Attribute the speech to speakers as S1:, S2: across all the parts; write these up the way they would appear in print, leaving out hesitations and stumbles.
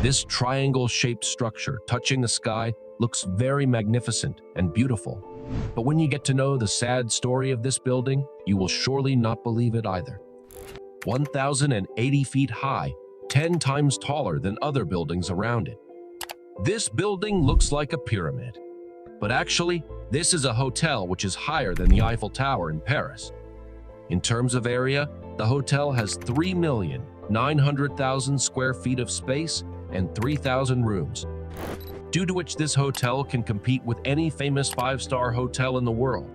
S1: This triangle-shaped structure touching the sky looks very magnificent and beautiful. But when you get to know the sad story of this building, you will surely not believe it either. 1,080 feet high, 10 times taller than other buildings around it. This building looks like a pyramid. But actually, this is a hotel which is higher than the Eiffel Tower in Paris. In terms of area, the hotel has 3,900,000 square feet of space and 3,000 rooms, due to which this hotel can compete with any famous five-star hotel in the world.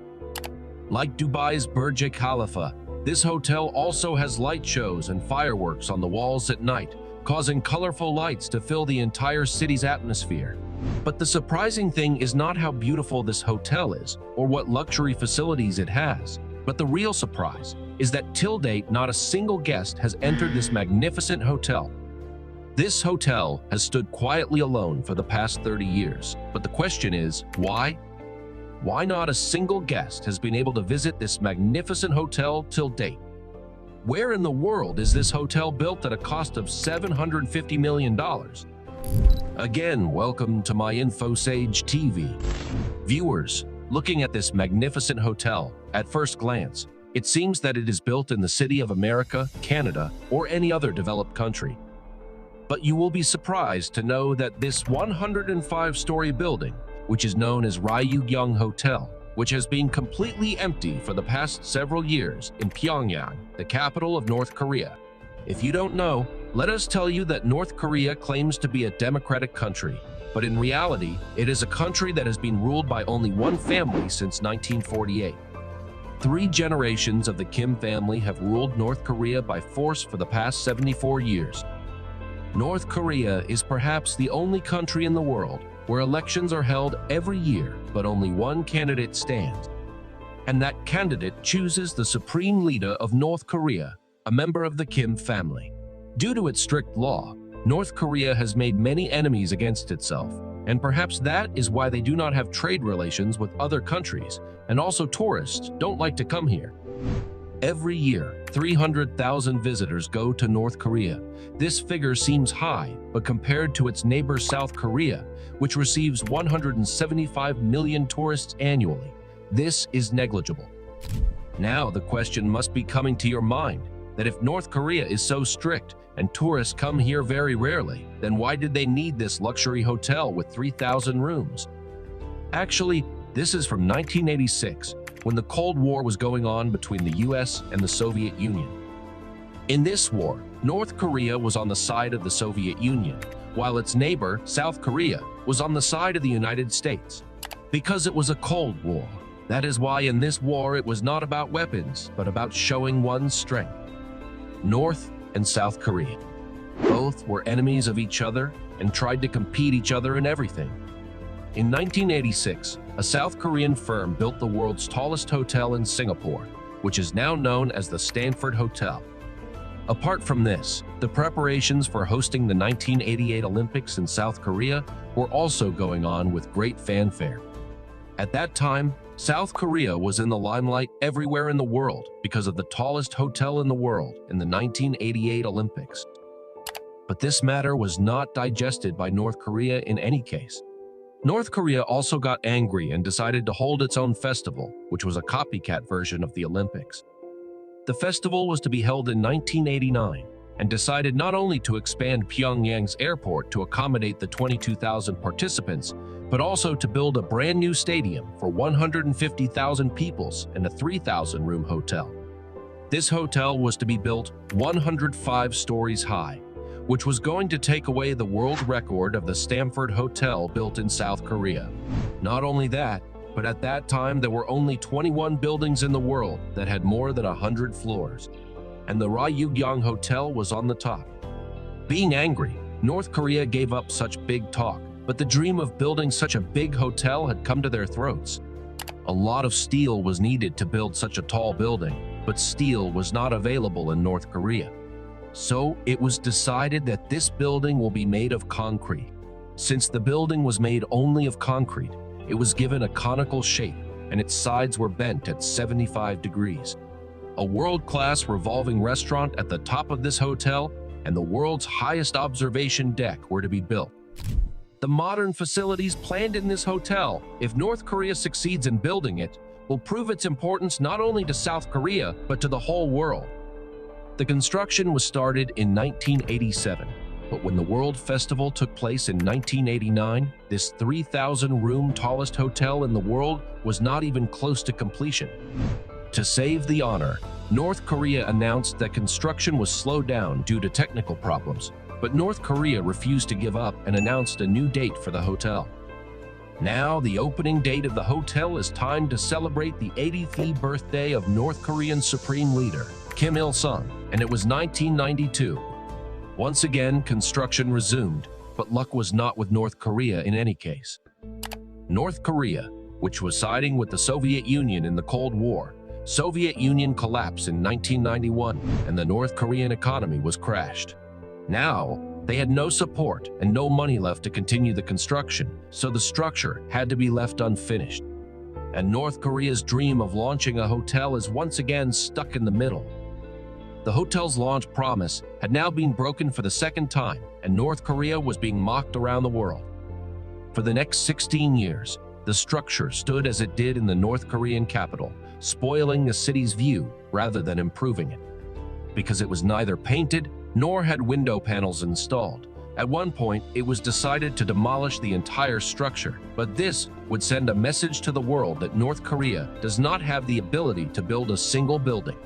S1: Like Dubai's Burj Khalifa, this hotel also has light shows and fireworks on the walls at night, causing colorful lights to fill the entire city's atmosphere. But the surprising thing is not how beautiful this hotel is or what luxury facilities it has, but the real surprise is that till date not a single guest has entered this magnificent hotel. This hotel has stood quietly alone for the past 30 years, but the question is, why? Why not a single guest has been able to visit this magnificent hotel till date? Where in the world is this hotel built at a cost of $750 million? Again, welcome to my InfoSage TV. Viewers, looking at this magnificent hotel, at first glance, it seems that it is built in the city of America, Canada, or any other developed country. But you will be surprised to know that this 105-story building, which is known as Ryugyong Hotel, which has been completely empty for the past several years in Pyongyang, the capital of North Korea. If you don't know, let us tell you that North Korea claims to be a democratic country, but in reality, it is a country that has been ruled by only one family since 1948. 3 generations of the Kim family have ruled North Korea by force for the past 74 years. North Korea is perhaps the only country in the world where elections are held every year, but only one candidate stands. And that candidate chooses the supreme leader of North Korea, a member of the Kim family. Due to its strict law, North Korea has made many enemies against itself, and perhaps that is why they do not have trade relations with other countries, and also tourists don't like to come here. Every year, 300,000 visitors go to North Korea. This figure seems high, but compared to its neighbor South Korea, which receives 175 million tourists annually, this is negligible. Now the question must be coming to your mind that if North Korea is so strict and tourists come here very rarely, then why did they need this luxury hotel with 3,000 rooms? Actually, this is from 1986, when the Cold War was going on between the US and the Soviet Union. In this war, North Korea was on the side of the Soviet Union, while its neighbor, South Korea, was on the side of the United States. Because it was a Cold War, that is why in this war it was not about weapons, but about showing one's strength. North and South Korea. Both were enemies of each other and tried to compete each other in everything. In 1986, a South Korean firm built the world's tallest hotel in Singapore, which is now known as the Stanford Hotel. Apart from this, the preparations for hosting the 1988 Olympics in South Korea were also going on with great fanfare. At that time, South Korea was in the limelight everywhere in the world because of the tallest hotel in the world in the 1988 Olympics. But this matter was not digested by North Korea in any case. North Korea also got angry and decided to hold its own festival, which was a copycat version of the Olympics. The festival was to be held in 1989 and decided not only to expand Pyongyang's airport to accommodate the 22,000 participants, but also to build a brand new stadium for 150,000 peoples and a 3,000-room hotel. This hotel was to be built 105 stories high, which was going to take away the world record of the Stanford Hotel built in South Korea. Not only that, but at that time there were only 21 buildings in the world that had more than 100 floors, and the Ryugyong Hotel was on the top. Being angry, North Korea gave up such big talk, but the dream of building such a big hotel had come to their throats. A lot of steel was needed to build such a tall building, but steel was not available in North Korea. So it was decided that this building will be made of concrete. Since the building was made only of concrete, it was given a conical shape and its sides were bent at 75 degrees. A world-class revolving restaurant at the top of this hotel and the world's highest observation deck were to be built. The modern facilities planned in this hotel, if North Korea succeeds in building it, will prove its importance not only to South Korea, but to the whole world. The construction was started in 1987, but when the World Festival took place in 1989, this 3,000-room tallest hotel in the world was not even close to completion. To save the honor, North Korea announced that construction was slowed down due to technical problems, but North Korea refused to give up and announced a new date for the hotel. Now, the opening date of the hotel is timed to celebrate the 83rd birthday of North Korean Supreme Leader Kim Il-sung, and it was 1992. Once again, construction resumed, but luck was not with North Korea in any case. North Korea, which was siding with the Soviet Union in the Cold War, Soviet Union collapsed in 1991, and the North Korean economy was crashed. Now, they had no support and no money left to continue the construction, so the structure had to be left unfinished. And North Korea's dream of launching a hotel is once again stuck in the middle. The hotel's launch promise had now been broken for the second time, and North Korea was being mocked around the world. For the next 16 years, the structure stood as it did in the North Korean capital, spoiling the city's view rather than improving it. Because it was neither painted nor had window panels installed. At one point, it was decided to demolish the entire structure, but this would send a message to the world that North Korea does not have the ability to build a single building.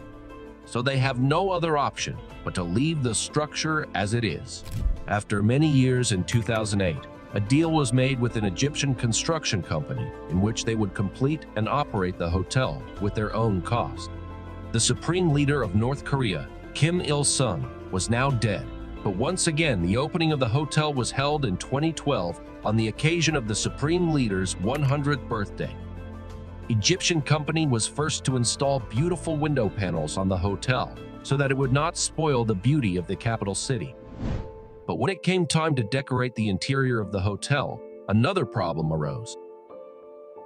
S1: So they have no other option but to leave the structure as it is. After many years in 2008, a deal was made with an Egyptian construction company in which they would complete and operate the hotel with their own cost. The supreme leader of North Korea, Kim Il-sung, was now dead, but once again the opening of the hotel was held in 2012 on the occasion of the supreme leader's 100th birthday. Egyptian company was first to install beautiful window panels on the hotel so that it would not spoil the beauty of the capital city. But when it came time to decorate the interior of the hotel, another problem arose.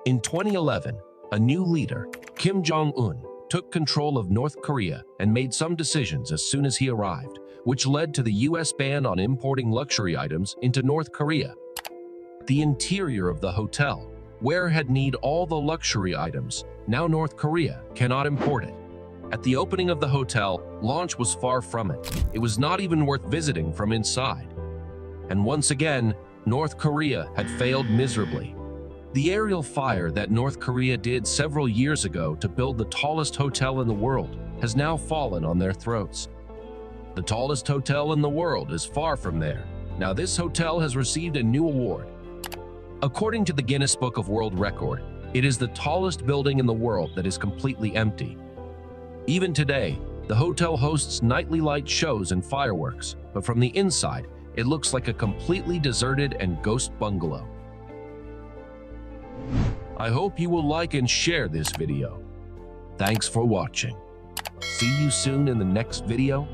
S1: In 2011, a new leader, Kim Jong-un, took control of North Korea and made some decisions as soon as he arrived, which led to the US ban on importing luxury items into North Korea. The interior of the hotel, where had need all the luxury items, now North Korea cannot import it. At the opening of the hotel, launch was far from it. It was not even worth visiting from inside. And once again, North Korea had failed miserably. The aerial fire that North Korea did several years ago to build the tallest hotel in the world has now fallen on their throats. The tallest hotel in the world is far from there. Now this hotel has received a new award. According to the Guinness Book of World Record, it is the tallest building in the world that is completely empty. Even today, the hotel hosts nightly light shows and fireworks, but from the inside, it looks like a completely deserted and ghost bungalow. I hope you will like and share this video. Thanks for watching. See you soon in the next video.